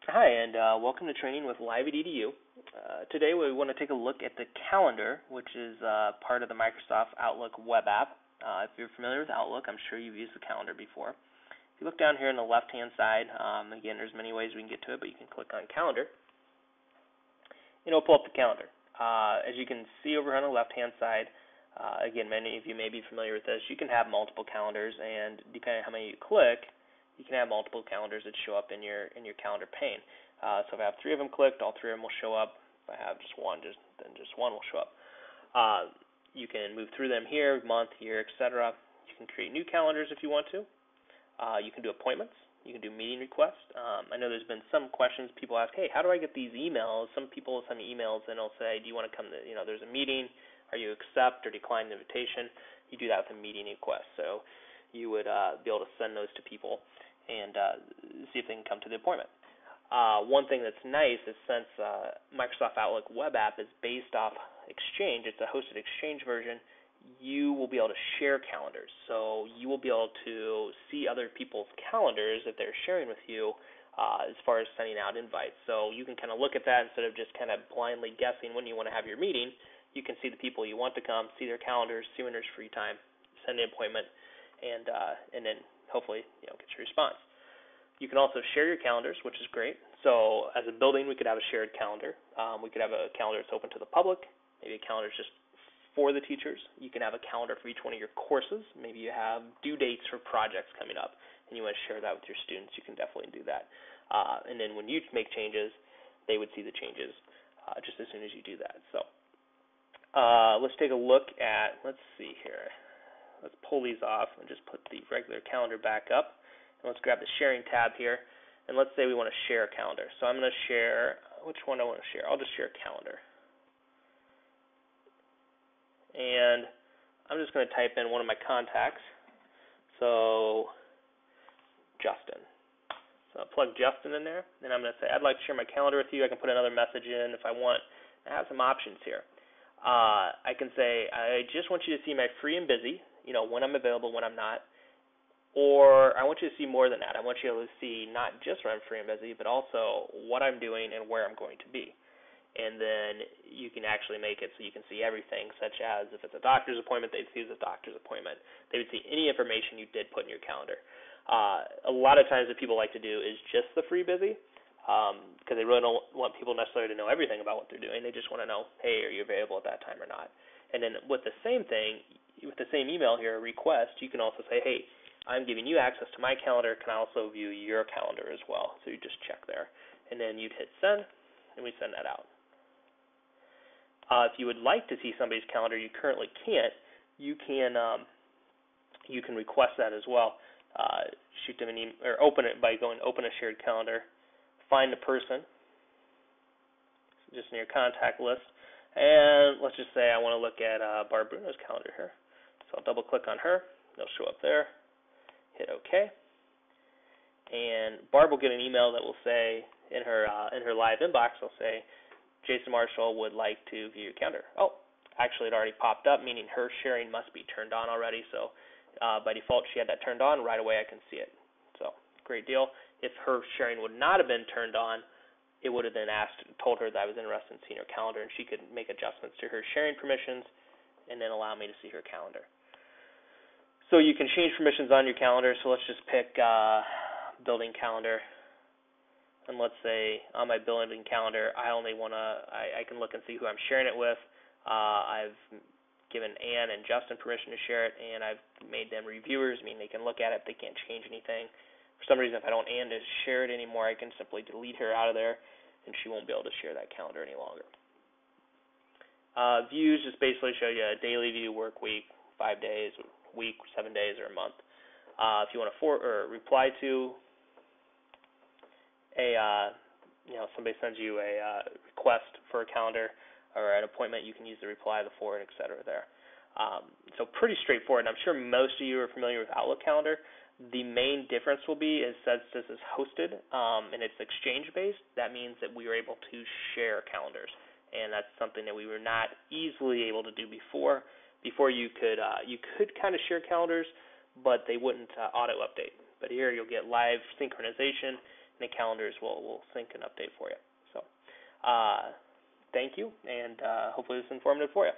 Hi, and welcome to training with Live at EDU. Today we want to take a look at the calendar, which is part of the Microsoft Outlook web app. If you're familiar with Outlook, I'm sure you've used the calendar before. If you look down here on the left-hand side, again, there's many ways we can get to it, but you can click on Calendar, and it'll pull up the calendar. As you can see over on the left-hand side, again, many of you may be familiar with this, you can have multiple calendars, and depending on how many you click, you can have multiple calendars that show up in your calendar pane. So if I have three of them clicked, all three of them will show up. If I have just one, then just one will show up. You can move through them here, month, year, etc. You can create new calendars if you want to. You can do appointments. You can do meeting requests. I know there's been some questions people ask, hey, how do I get these emails? Some people send me emails and they'll say, do you want to come to, there's a meeting. Are you accept or decline the invitation? You do that with a meeting request. So you would be able to send those to people and see if they can come to the appointment. One thing that's nice is since Microsoft Outlook web app is based off Exchange, it's a hosted Exchange version, you will be able to share calendars. So you will be able to see other people's calendars that they're sharing with you as far as sending out invites. So you can kind of look at that instead of just kind of blindly guessing when you want to have your meeting. You can see the people you want to come, see their calendars, see when there's free time, send an appointment, and then hopefully get your response. You can also share your calendars, which is great. So as a building, we could have a shared calendar. We could have a calendar that's open to the public. Maybe a calendar is just for the teachers. You can have a calendar for each one of your courses. Maybe you have due dates for projects coming up, and you want to share that with your students. You can definitely do that. And then when you make changes, they would see the changes just as soon as you do that. So let's take a look at, let's see here. Let's pull these off and just put the regular calendar back up. And let's grab the sharing tab here. And let's say we want to share a calendar. So I'm going to share, which one do I want to share? I'll just share a calendar. And I'm just going to type in one of my contacts. So Justin. So I'll plug Justin in there. And I'm going to say, I'd like to share my calendar with you. I can put another message in if I want. I have some options here. I can say, I just want you to see my free and busy, when I'm available, when I'm not. Or I want you to see more than that. I want you to see not just when I'm free and busy, but also what I'm doing and where I'm going to be. And then you can actually make it so you can see everything, such as if it's a doctor's appointment, they'd see it as a doctor's appointment. They would see any information you did put in your calendar. A lot of times what people like to do is just the free busy, because they really don't want people necessarily to know everything about what they're doing. They just want to know, hey, are you available at that time or not? And then with the same thing, with the same email here, request, you can also say, hey, I'm giving you access to my calendar. Can I also view your calendar as well? So you just check there. And then you'd hit send, and we send that out. If you would like to see somebody's calendar you currently can't, you can request that as well. Shoot them an email, or open it by going open a shared calendar, find the person, just in your contact list, and let's just say I want to look at Barb Bruno's calendar here. So I'll double click on her. They'll show up there. Hit OK, and Barb will get an email that will say in her live inbox, will say, Jason Marshall would like to view your calendar. Oh, actually it already popped up, meaning her sharing must be turned on already. So by default she had that turned on. Right away I can see it. So great deal. If her sharing would not have been turned on, it would have then told her that I was interested in seeing her calendar, and she could make adjustments to her sharing permissions and then allow me to see her calendar. So you can change permissions on your calendar. So let's just pick building calendar. And let's say on my building calendar, I can look and see who I'm sharing it with. I've given Ann and Justin permission to share it, and I've made them reviewers, meaning they can look at it. They can't change anything. For some reason, if I don't want Ann to share it anymore, I can simply delete her out of there, and she won't be able to share that calendar any longer. Views just basically show you a daily view, work week, 5 days, week, 7 days, or a month. If you want to reply to somebody sends you a request for a calendar or an appointment, you can use the reply, the forward, etc. there. So pretty straightforward. And I'm sure most of you are familiar with Outlook Calendar. The main difference will be is since this is hosted and it's Exchange-based, that means that we are able to share calendars. And that's something that we were not easily able to do before. Before you could kind of share calendars, but they wouldn't auto-update. But here you'll get live synchronization, and the calendars will sync and update for you. So thank you, and hopefully this is informative for you.